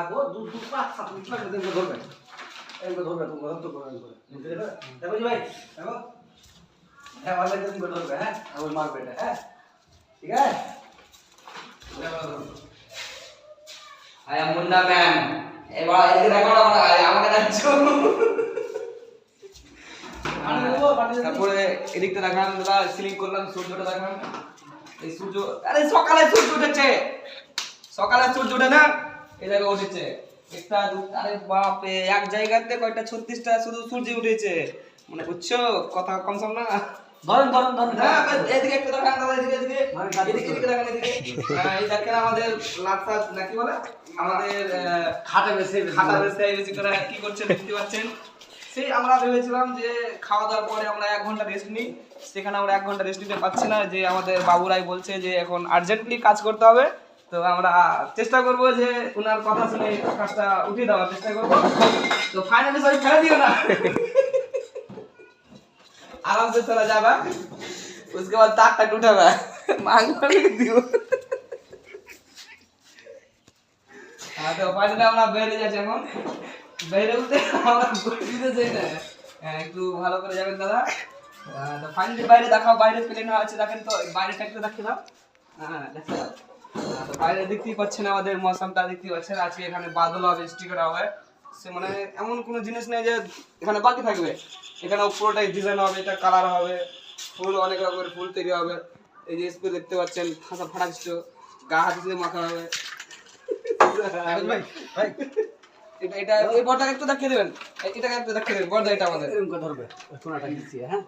থাকো 2-5-7 মিনিট লাগবে দেখো ধরবে এগুলো ধরবে তুমি ধরতে করবে বুঝতে পেরেছো দেখো জি ভাই দেখো হ্যাঁ ভালো লাগছে তুমি ধরবে হ্যাঁ আর মারবে এটা হ্যাঁ ঠিক আছে আই এম মুন্না ম্যান এবার এদিকে দেখো না আমাকে দেখছো তারপরে এদিকটা দেখান দাদা সিলিং করলাম সূর্যটা দেখান এই সূর্য আরে সকালে সূর্য উঠেছে সকালে সূর্য ওঠে না এই জায়গায় উঠেছে একটা আরে বাপ রে এক জায়গাতে কয়টা 36টা শুধু সূর্য উঠেছে মানে বুঝছো কথা কম সম না ধরেন হ্যাঁ এদিকে একটু দেখান দাদা এদিকে এদিকে দেখান এদিকে এই দেখেন আমাদের লাটসা নাকি বলে আমাদের খাটা বেশি বেশি করে কি করছে দেখতে পাচ্ছেন সেই আমরা ভেবেছিলাম যে খাওয়া দাওয়ার পরে আমরা 1 ঘন্টা রেস্ট নিই সেখানে আমরা 1 ঘন্টা রেস্ট নিতে পারছি না যে আমাদের বাবুরাই বলছে যে এখন আর্জেন্টলি কাজ করতে হবে তো আমরা চেষ্টা করব যে ওনার কথা শুনে কাজটা উঠিয়ে দেওয়ার চেষ্টা করব তো ফাইনালি সবাই ফেলে দিও না आराम से चला जाएगा उसके बाद ताक तक उठावा मांग दियो हां तो फाइनली আমরা বের হয়ে যাচ্ছি এখন বের হতে আমরা গড়িতে যাই না একটু ভালো করে যাবেন দাদা তো ফাইনালি বাইরে দেখাও বাইরে প্লেন আছে দেখেন তো বাইরেটা একটু দেখিয়ে দাও হ্যাঁ দেখো তো বাইরে দেখতেই পাচ্ছেন আমাদের মৌসমটা দেখতেই পাচ্ছেন আজকে এখানে বাদল হবে স্টিকার হবে সে মানে এমন কোনো জিনিস নেই যে এখানে বাকি থাকবে এখানে পুরোটাই ডিজাইন হবে এটা কালার হবে ফুল অনেক রকমের ফুল তৈরি হবে এই যে স্প্রে দেখতে পাচ্ছেন ফাঁসা ফাটা কিছু গা হাতে দিয়ে মাখা হবে ভাই এটা এই বড়টাকে একটু দেখিয়ে দেবেন এটাকে একটু দেখিয়ে দেবেন বড়টা এটা আমাদের এরকম করে ধরবে কোনাটা নিচে হ্যাঁ